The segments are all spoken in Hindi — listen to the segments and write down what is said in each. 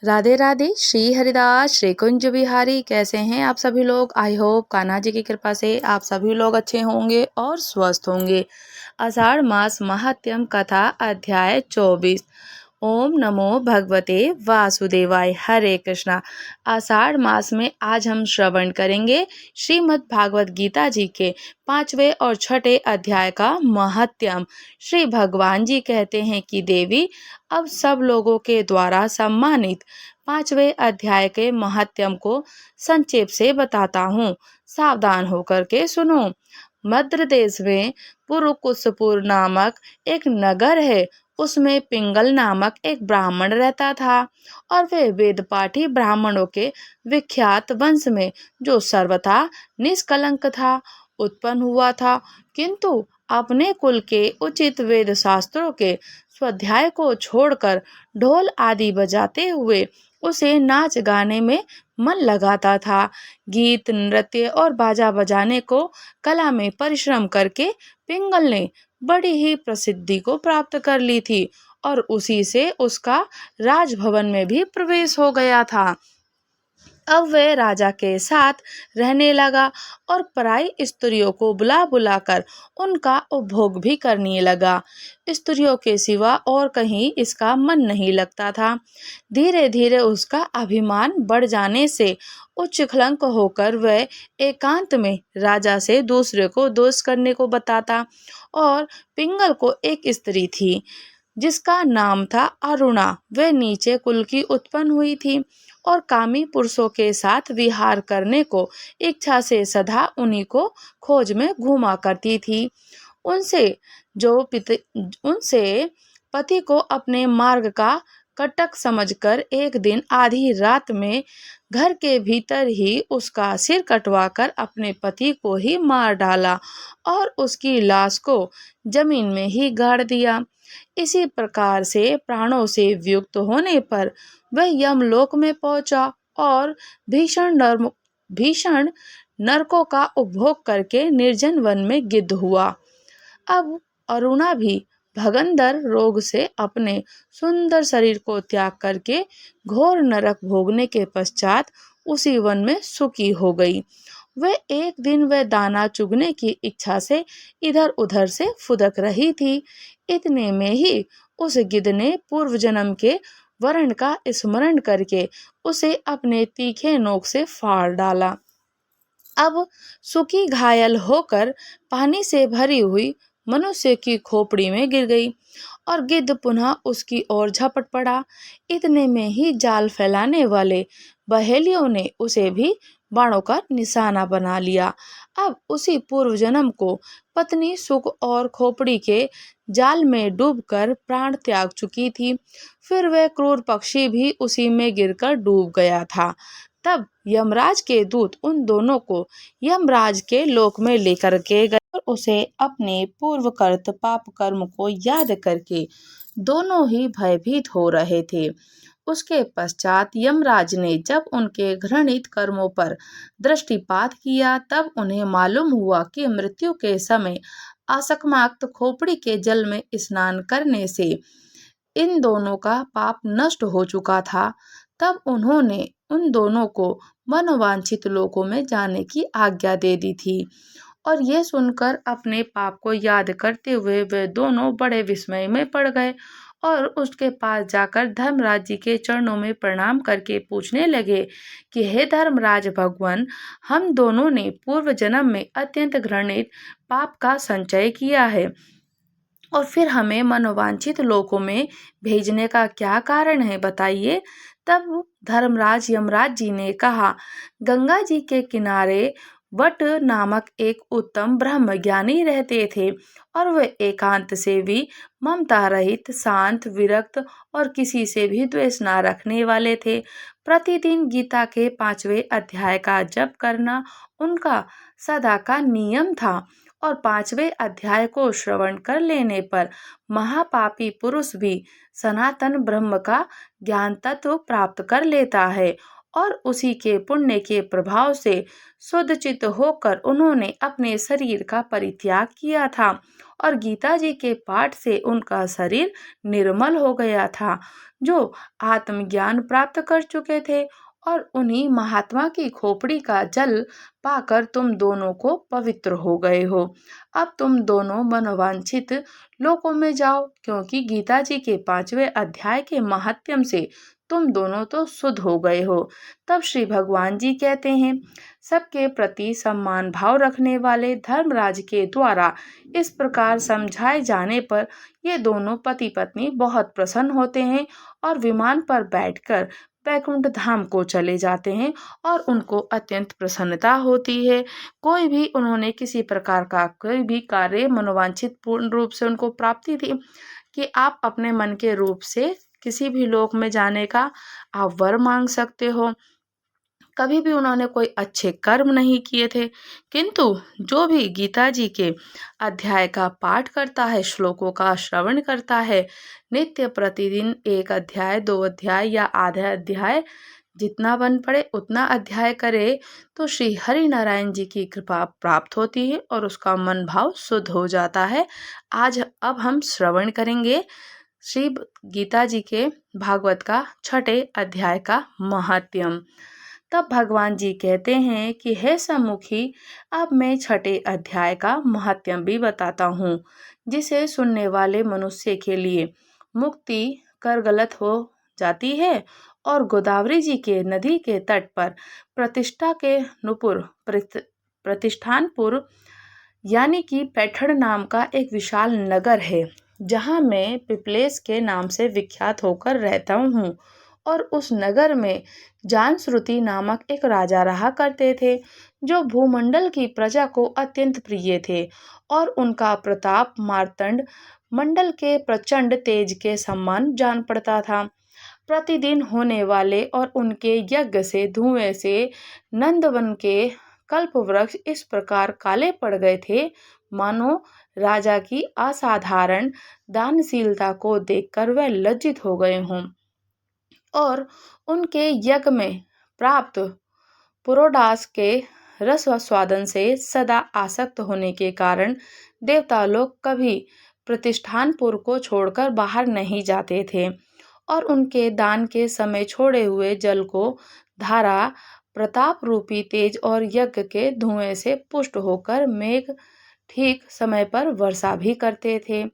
राधे राधे। श्री हरिदास श्री कुंज बिहारी। कैसे हैं आप सभी लोग? आई होप कान्हा जी की कृपा से आप सभी लोग अच्छे होंगे और स्वस्थ होंगे। आषाढ़ मास महात्म्य कथा अध्याय 24। ओम नमो भगवते वासुदेवाय। हरे कृष्णा। आषाढ़ मास में आज हम श्रवण करेंगे श्रीमद् भागवत गीता जी के 5वें और 6ठे अध्याय का महात्म्य। श्री भगवान जी कहते हैं कि देवी, अब सब लोगों के द्वारा सम्मानित 5वें अध्याय के महात्म्य को संक्षेप से बताता हूँ। सावधान होकर के सुनो। मध्य देश में पुरुकुसपुर नामक एक नगर है। उसमें पिंगल नामक एक ब्राह्मण रहता था और वे वेदपाठी ब्राह्मणों के विख्यात वंश में, जो सर्वथा निष्कलंक था, उत्पन्न हुआ था। किंतु अपने कुल के उचित वेद शास्त्रों के स्वाध्याय को छोड़कर ढोल आदि बजाते हुए उसे नाच गाने में मन लगाता था। गीत, नृत्य और बाजा बजाने को कला में परिश्रम करके पिंगल ने बड़ी ही प्रसिद्धि को प्राप्त कर ली थी और उसी से उसका राजभवन में भी प्रवेश हो गया था। अब वह राजा के साथ रहने लगा और पराई स्त्रियों को बुला बुलाकर उनका उपभोग भी करने लगा। स्त्रियों के सिवा और कहीं इसका मन नहीं लगता था। धीरे धीरे उसका अभिमान बढ़ जाने से उच्च खलंक होकर वह एकांत में राजा से दूसरे को दोष करने को बताता। और पिंगल को एक स्त्री थी जिसका नाम था अरुणा। वह नीचे कुल की उत्पन्न हुई थी और कामी पुरुषों के साथ विहार करने को इच्छा से सदा उन्हीं को खोज में घूमा करती थी। उनसे उनसे पति को अपने मार्ग का कटक समझकर एक दिन आधी रात में घर के भीतर ही उसका सिर कटवाकर अपने पति को ही मार डाला और उसकी लाश को जमीन में ही गाड़ दिया। इसी प्रकार से प्राणों से वियुक्त होने पर वह यमलोक में पहुंचा और भीषण नरकों का उपभोग करके निर्जन वन में गिद्ध हुआ। अब अरुणा भी भगंदर रोग से अपने सुंदर शरीर को त्याग करके घोर नरक भोगने के पश्चात उसी वन में सुखी हो गई। वह दाना चुगने की इच्छा से इधर उधर से फुदक रही थी। इतने में ही उस गिद्ध ने पूर्व जन्म के वर्ण का स्मरण करके उसे अपने तीखे नोक से फाड़ डाला। अब सुकी घायल होकर पानी से भरी हुई मनुष्य की खोपड़ी में गिर गई और गिद्ध पुनः उसकी ओर झपट पड़ा। इतने में ही जाल फैलाने वाले बहेलियों ने उसे भी बाणों का निशाना बना लिया। अब उसी पूर्व जन्म को पत्नी सुख और खोपड़ी के जाल में डूबकर प्राण त्याग चुकी थी। फिर वह क्रूर पक्षी भी उसी में गिरकर डूब गया था। तब यमराज के दूत उन दोनों को यमराज के लोक में लेकर के गए और उसे अपने पूर्व कृत पाप कर्म को याद करके दोनों ही भयभीत हो रहे थे। उसके पश्चात यमराज ने जब उनके घृणित कर्मों पर दृष्टिपात किया, तब उन्हें मालूम हुआ कि मृत्यु के समय आसक्तमाक्त खोपड़ी के जल में स्नान करने से इन दोनों का पाप नष्ट हो चुका था। तब उन्होंने उन दोनों को मनोवांछित लोकों में जाने की आज्ञा दे दी थी। और यह सुनकर अपने पाप को याद करते हुए वे दोनों बड़े विस्मय में पड़ गए और उसके पास जाकर धर्मराज जी के चरणों में प्रणाम करके पूछने लगे कि हे धर्मराज भगवान, हम दोनों ने पूर्व जन्म में अत्यंत घृणित पाप का संचय किया है और फिर हमें मनोवांछित लोकों में भेजने का क्या कारण है, बताइए। तब धर्मराज यमराज जी ने कहा, गंगा जी के किनारे वट नामक एक उत्तम ब्रह्मज्ञानी रहते थे और वे एकांत से भी ममता रहित, शांत, विरक्त और किसी से भी द्वेष न रखने वाले थे। प्रतिदिन गीता के 5वें अध्याय का जप करना उनका सदा का नियम था और 5वें अध्याय को श्रवण कर लेने पर महापापी पुरुष भी सनातन ब्रह्म का ज्ञान तत्व प्राप्त कर लेता है और उसी के पुण्य के प्रभाव से शुद्धचित्त होकर उन्होंने अपने शरीर का परित्याग किया था और गीता जी के पाठ से उनका शरीर निर्मल हो गया था, जो आत्मज्ञान प्राप्त कर चुके थे। और उन्हीं महात्मा की खोपड़ी का जल पाकर तुम दोनों को पवित्र हो गए हो। अब तुम दोनों मनोवांछित लोकों में जाओ, क्योंकि गीता जी के 5वें अध्याय के महात्म्य से तुम दोनों तो शुद्ध हो गए हो। तब श्री भगवान जी कहते हैं, सबके प्रति सम्मान भाव रखने वाले धर्मराज के द्वारा इस प्रकार समझाए जाने पर ये दोनों पति पत्नी बहुत प्रसन्न होते हैं और विमान पर बैठकर वैकुंठ धाम को चले जाते हैं और उनको अत्यंत प्रसन्नता होती है। कोई भी उन्होंने किसी प्रकार का कोई भी कार्य मनोवांछित पूर्ण रूप से उनको प्राप्ति थी कि आप अपने मन के रूप से किसी भी लोक में जाने का आप वर मांग सकते हो। कभी भी उन्होंने कोई अच्छे कर्म नहीं किए थे, किंतु जो भी गीता जी के अध्याय का पाठ करता है, श्लोकों का श्रवण करता है, नित्य प्रतिदिन 1 अध्याय 2 अध्याय या आधा अध्याय जितना बन पड़े उतना अध्याय करे, तो श्री हरि नारायण जी की कृपा प्राप्त होती है और उसका मन भाव शुद्ध हो जाता है। अब हम श्रवण करेंगे श्री गीता जी के भागवत का 6ठे अध्याय का महात्म्य। तब भगवान जी कहते हैं कि हे सम्मुखी, अब मैं 6ठे अध्याय का महात्म्य भी बताता हूँ, जिसे सुनने वाले मनुष्य के लिए मुक्ति कर गलत हो जाती है। और गोदावरी जी के नदी के तट पर प्रतिष्ठा के नुपुर प्रतिष्ठानपुर यानी कि पैठण नाम का एक विशाल नगर है, जहाँ मैं पिपलेश के नाम से विख्यात होकर रहता हूँ। और उस नगर में जानश्रुति नामक एक राजा रहा करते थे, जो भूमंडल की प्रजा को अत्यंत प्रिय थे और उनका प्रताप मार्तंड मंडल के प्रचंड तेज के समान जान पड़ता था। प्रतिदिन होने वाले और उनके यज्ञ से धुएं से नंदवन के कल्प वृक्ष इस प्रकार काले पड़ गए थे, मानो राजा की असाधारण दानशीलता को देखकर वह लज्जित हो गए हों। और उनके यज्ञ में प्राप्त पुरोडास के रस स्वादन से सदा आसक्त होने के कारण देवता लोग कभी प्रतिष्ठानपुर को छोड़कर बाहर नहीं जाते थे और उनके दान के समय छोड़े हुए जल को धारा प्रताप रूपी तेज और यज्ञ के धुएं से पुष्ट होकर मेघ ठीक समय पर वर्षा भी करते थे।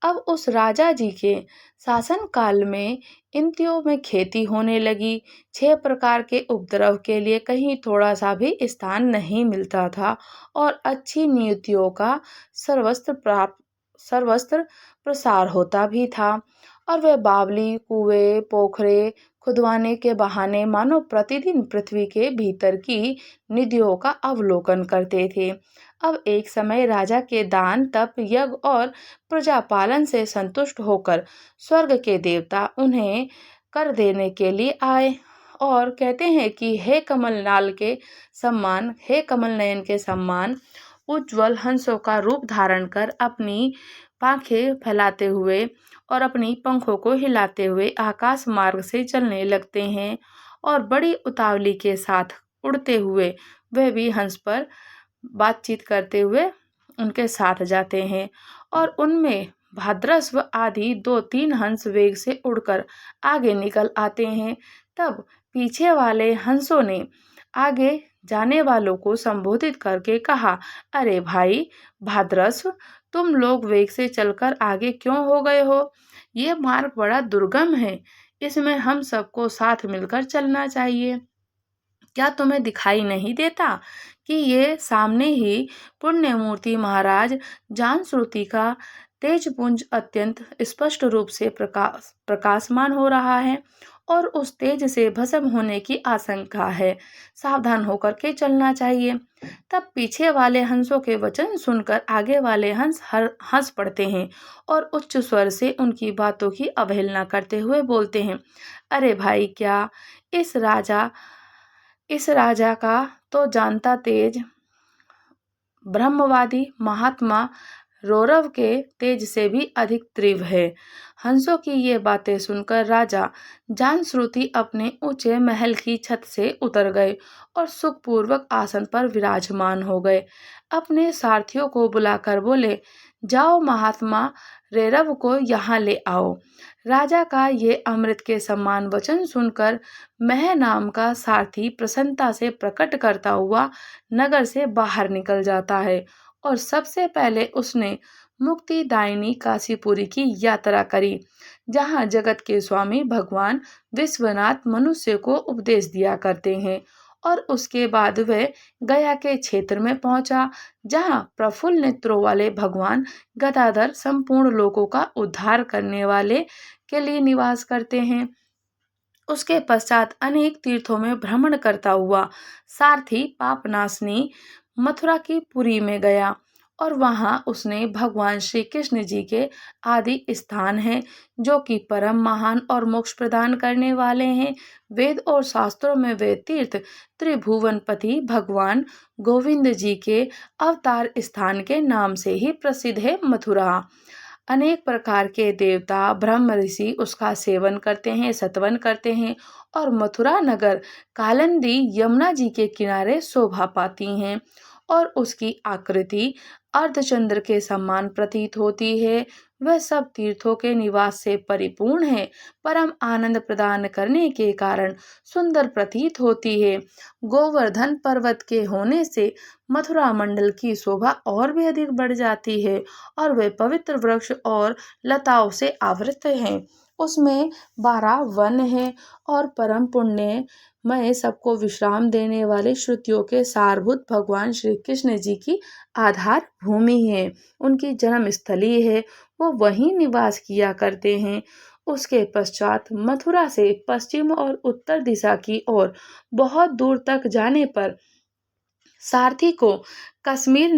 अब उस राजा जी के शासन काल में इंद्रियों में खेती होने लगी। 6 प्रकार के उपद्रव के लिए कहीं थोड़ा सा भी स्थान नहीं मिलता था और अच्छी नियुक्तियों का सर्वस्त्र प्रसार होता भी था। और वे बावली कुएं पोखरे खुदवाने के बहाने मानो प्रतिदिन पृथ्वी के भीतर की निधियों का अवलोकन करते थे। अब एक समय राजा के दान तप यज्ञ और प्रजा पालन से संतुष्ट होकर स्वर्ग के देवता उन्हें कर देने के लिए आए और कहते हैं कि हे कमल नयन के सम्मान उज्जवल हंसों का रूप धारण कर अपनी पांखें फैलाते हुए और अपनी पंखों को हिलाते हुए आकाश मार्ग से चलने लगते हैं और बड़ी उतावली के साथ उड़ते हुए वह भी हंस पर बातचीत करते हुए उनके साथ जाते हैं और उनमें भाद्रस्व आदि 2-3 हंस वेग से उड़कर आगे निकल आते हैं। तब पीछे वाले हंसों ने आगे जाने वालों को संबोधित करके कहा, अरे भाई भाद्रस्व, तुम लोग वेग से चलकर आगे क्यों हो गए हो? ये मार्ग बड़ा दुर्गम है, इसमें हम सबको साथ मिलकर चलना चाहिए। क्या तुम्हें दिखाई नहीं देता कि ये सामने ही पुण्यमूर्ति महाराज जानश्रुति का तेजपुंज अत्यंत स्पष्ट रूप से प्रकाशमान हो रहा है और उस तेज से भस्म होने की आशंका है, सावधान होकर के चलना चाहिए। तब पीछे वाले हंसों के वचन सुनकर आगे वाले हंस पड़ते हैं और उच्च स्वर से उनकी बातों की अवहेलना करते हुए बोलते हैं, अरे भाई, क्या इस राजा का तो जानता तेज ब्रह्मवादी महात्मा रौरव के तेज से भी अधिक तीव्र है। हंसों की ये बातें सुनकर राजा जानश्रुति अपने ऊंचे महल की छत से उतर गए और सुखपूर्वक आसन पर विराजमान हो गए। अपने सारथियों को बुलाकर बोले, जाओ महात्मा रैरव को यहाँ ले आओ। राजा का ये अमृत के समान वचन सुनकर मह नाम का सारथी प्रसन्नता से प्रकट करता हुआ नगर से बाहर निकल जाता है और सबसे पहले उसने मुक्तिदायिनी काशीपुरी की यात्रा करी, जहाँ जगत के स्वामी भगवान विश्वनाथ मनुष्य को उपदेश दिया करते हैं। और उसके बाद वह गया के क्षेत्र में पहुंचा, जहाँ प्रफुल्ल नेत्रों वाले भगवान गदाधर संपूर्ण लोगों का उद्धार करने वाले के लिए निवास करते हैं। उसके पश्चात अनेक तीर्थों में भ्रमण करता हुआ सारथी पापनाशनी मथुरा की पुरी में गया और वहां उसने भगवान श्री कृष्ण जी के आदि स्थान हैं, जो कि परम महान और मोक्ष प्रदान करने वाले हैं। वेद और शास्त्रों में वे तीर्थ त्रिभुवनपति भगवान गोविंद जी के अवतार स्थान के नाम से ही प्रसिद्ध है। मथुरा अनेक प्रकार के देवता ब्रह्म ऋषि उसका सेवन करते हैं, सतवन करते हैं और मथुरा नगर कालिंदी यमुना जी के किनारे शोभा पाती हैं और उसकी आकृति अर्धचंद्र के समान प्रतीत होती है। वह सब तीर्थों के निवास से परिपूर्ण है, परम आनंद प्रदान करने के कारण सुंदर प्रतीत होती है। गोवर्धन पर्वत के होने से मथुरा मंडल की शोभा और भी अधिक बढ़ जाती है और वे पवित्र वृक्ष और लताओं से आवृत हैं। उसमें 12 वन हैं और परम पुण्य मैं सबको विश्राम देने वाले श्रुतियों के सारभूत भगवान श्री कृष्ण जी की आधार भूमि है, उनकी जन्म स्थली है, वो वहीं निवास किया करते हैं। उसके पश्चात मथुरा से पश्चिम और उत्तर दिशा की ओर बहुत दूर तक जाने पर सारथी को कश्मीर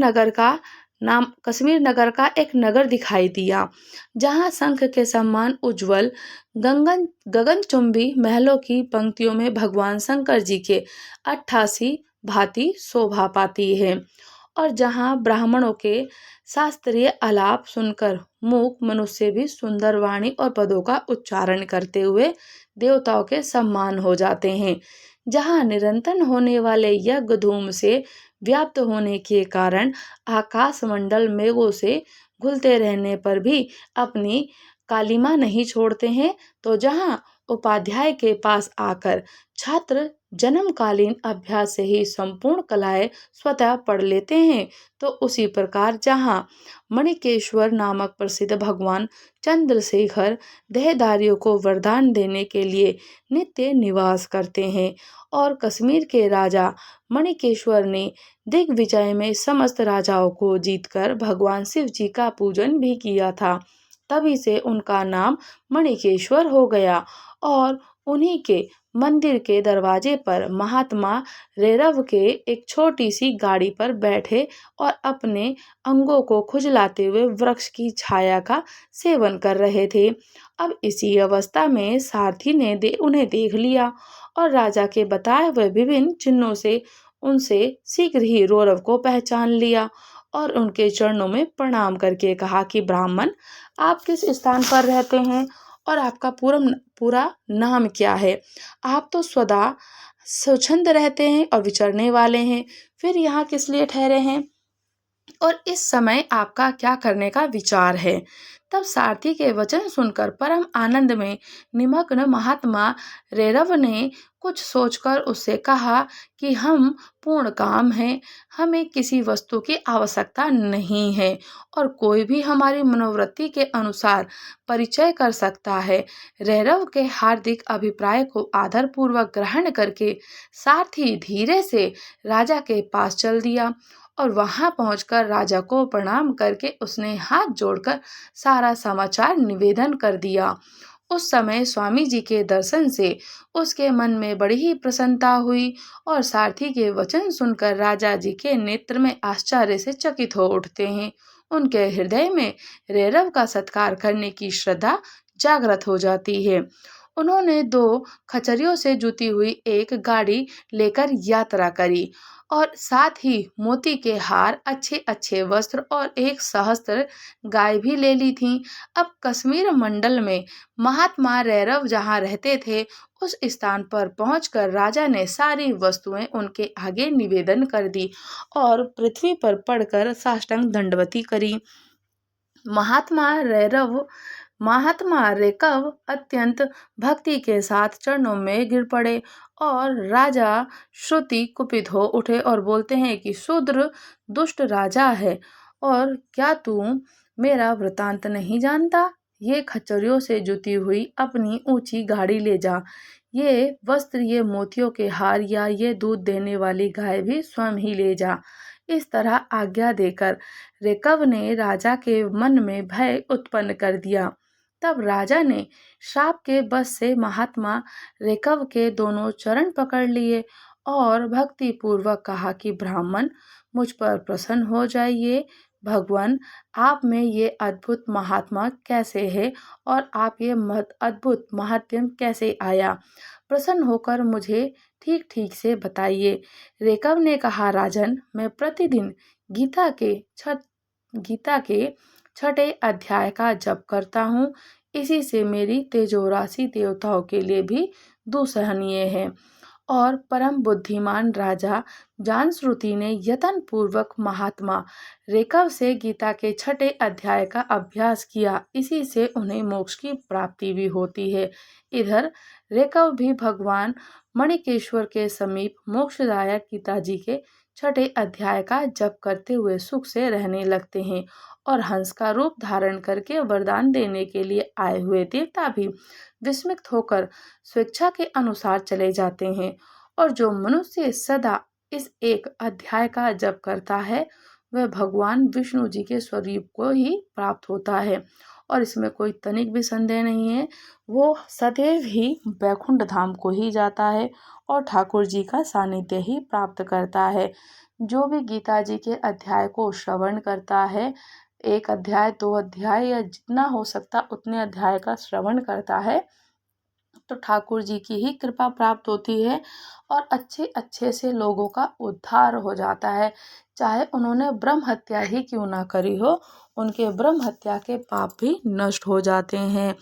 नगर का एक नगर दिखाई दिया, जहां शंख के समान उज्जवल गगनचुंबी महलों की पंक्तियों में भगवान शंकर जी के 88 भांति शोभा पाती है और जहां ब्राह्मणों के शास्त्रीय आलाप सुनकर मूक मनुष्य भी सुंदर वाणी और पदों का उच्चारण करते हुए देवताओं के सम्मान हो जाते हैं, जहां निरंतर होने वाले यज्ञ धूम से व्याप्त होने के कारण आकाश मंडल मेघों से घुलते रहने पर भी अपनी कालिमा नहीं छोड़ते हैं। तो जहां उपाध्याय के पास आकर छात्र जन्मकालीन अभ्यास से ही संपूर्ण कलाएं स्वतः पढ़ लेते हैं, तो उसी प्रकार जहां मणिकेश्वर नामक प्रसिद्ध भगवान चंद्रशेखर देहधारियों को वरदान देने के लिए नित्य निवास करते हैं और कश्मीर के राजा मणिकेश्वर ने दिग्विजय में समस्त राजाओं को जीतकर भगवान शिव जी का पूजन भी किया था। तभी से उनका नाम मणिकेश्वर हो गया और उन्हीं के मंदिर के दरवाजे पर महात्मा रैरव के एक छोटी सी गाड़ी पर बैठे और अपने अंगों को खुजलाते हुए वृक्ष की छाया का सेवन कर रहे थे। अब इसी अवस्था में सारथी ने उन्हें देख लिया और राजा के बताए हुए विभिन्न चिन्हों से उनसे शीघ्र ही रौरव को पहचान लिया और उनके चरणों में प्रणाम करके कहा कि ब्राह्मण, आप किस स्थान पर रहते हैं और आपका पूरा नाम क्या है? आप तो सदा स्वच्छंद रहते हैं और विचरने वाले हैं, फिर यहाँ किस लिए ठहरे हैं और इस समय आपका क्या करने का विचार है? तब सारथी के वचन सुनकर परम आनंद में निमग्न महात्मा रैरव ने कुछ सोचकर उससे कहा कि हम पूर्ण काम हैं, हमें किसी वस्तु की आवश्यकता नहीं है और कोई भी हमारी मनोवृत्ति के अनुसार परिचय कर सकता है। रैरव के हार्दिक अभिप्राय को आदरपूर्वक ग्रहण करके सारथी धीरे से राजा के पास चल दिया और वहां पहुंचकर राजा को प्रणाम करके उसने हाथ जोड़कर सारा समाचार निवेदन कर दिया। उस समय स्वामी जी के दर्शन से उसके मन में बड़ी ही प्रसन्नता हुई और सारथी के वचन सुनकर राजा जी के नेत्र में आश्चर्य से चकित हो उठते हैं। उनके हृदय में रैरव का सत्कार करने की श्रद्धा जागृत हो जाती है। उन्होंने 2 खचरियों से जुती हुई एक गाड़ी लेकर यात्रा करी और साथ ही मोती के हार, अच्छे अच्छे वस्त्र और एक सहस्त्र गाय भी ले ली थीं। अब कश्मीर मंडल में महात्मा रैरव जहाँ रहते थे, उस स्थान पर पहुंचकर राजा ने सारी वस्तुएं उनके आगे निवेदन कर दी और पृथ्वी पर पड़कर साष्टांग दंडवती करी। महात्मा रैरव महात्मा रेकव अत्यंत भक्ति के साथ चरणों में गिर पड़े और राजा श्रुति कुपित हो उठे और बोलते हैं कि शूद्र दुष्ट राजा है, और क्या तू मेरा वृतांत नहीं जानता? ये खच्चरों से जुती हुई अपनी ऊंची गाड़ी ले जा, ये वस्त्र, ये मोतियों के हार या ये दूध देने वाली गाय भी स्वयं ही ले जा। इस तरह आज्ञा देकर रेकव ने राजा के मन में भय उत्पन्न कर दिया। तब राजा ने श्राप के बस से महात्मा रेकव के दोनों चरण पकड़ लिए और भक्ति पूर्वक कहा कि ब्राह्मण, मुझ पर प्रसन्न हो जाइए। भगवान, आप में ये अद्भुत महात्मा कैसे है और आप ये अद्भुत महात्म्य कैसे आया? प्रसन्न होकर मुझे ठीक ठीक से बताइए। रेकव ने कहा, राजन, मैं प्रतिदिन गीता के छठे अध्याय का जप करता हूँ। इसी से मेरी तेजोराशि देवताओं के लिए भी दुसहनीय है। और परम बुद्धिमान राजा जानश्रुति ने यत्न पूर्वक महात्मा रेकव से गीता के छठे अध्याय का अभ्यास किया। इसी से उन्हें मोक्ष की प्राप्ति भी होती है। इधर रेकव भी भगवान मणिकेश्वर के समीप मोक्षदायक गीता जी के छठे अध्याय का जप करते हुए सुख से रहने लगते हैं और हंस का रूप धारण करके वरदान देने के लिए आए हुए देवता भी विस्मित होकर स्वेच्छा के अनुसार चले जाते हैं। और जो मनुष्य सदा इस एक अध्याय का जप करता है, वह भगवान विष्णु जी के स्वरूप को ही प्राप्त होता है। और इसमें कोई तनिक भी संदेह नहीं है, वो सदैव ही वैकुंठ धाम को ही जाता है और ठाकुर जी का सानिध्य ही प्राप्त करता है। जो भी गीता जी के अध्याय को श्रवण करता है, एक अध्याय, दो अध्याय या जितना हो सकता उतने अध्याय का श्रवण करता है, तो ठाकुर जी की ही कृपा प्राप्त होती है और अच्छे अच्छे से लोगों का उद्धार हो जाता है। चाहे उन्होंने ब्रह्म हत्या ही क्यों ना करी हो, उनके ब्रह्म हत्या के पाप भी नष्ट हो जाते हैं।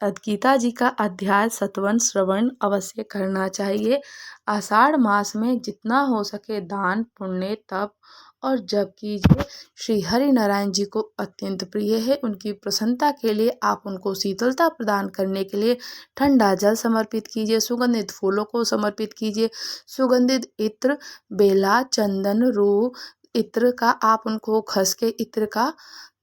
गीता जी का अध्याय सतवन श्रवण अवश्य करना चाहिए। आषाढ़ मास में जितना हो सके दान, पुण्य, तप और जप कीजिए। श्री हरि नारायण जी को अत्यंत प्रिय है। उनकी प्रसन्नता के लिए आप उनको शीतलता प्रदान करने के लिए ठंडा जल समर्पित कीजिए, सुगंधित फूलों को समर्पित कीजिए, सुगंधित इत्र, बेला, चंदन, रूह इत्र का आप उनको खस के इत्र का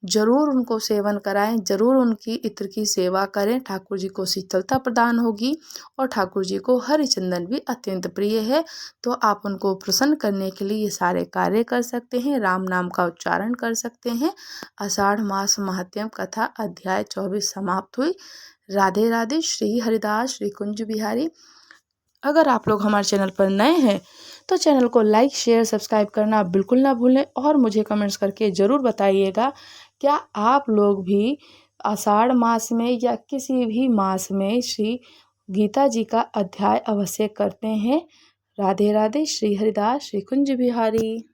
जरूर उनको सेवन कराएं, जरूर उनकी इत्र की सेवा करें। ठाकुर जी को शीतलता प्रदान होगी और ठाकुर जी को हरि चंदन भी अत्यंत प्रिय है, तो आप उनको प्रसन्न करने के लिए ये सारे कार्य कर सकते हैं। राम नाम का उच्चारण कर सकते हैं। आषाढ़ मास महात्म्य कथा अध्याय 24 समाप्त हुई। राधे राधे। श्री हरिदास श्री कुंज बिहारी। अगर आप लोग हमारे चैनल पर नए हैं तो चैनल को लाइक, शेयर, सब्सक्राइब करना बिल्कुल ना भूलें और मुझे कमेंट्स करके ज़रूर बताइएगा, क्या आप लोग भी आषाढ़ मास में या किसी भी मास में श्री गीता जी का अध्याय अवश्य करते हैं। राधे राधे। श्री हरिदास श्री कुंज बिहारी।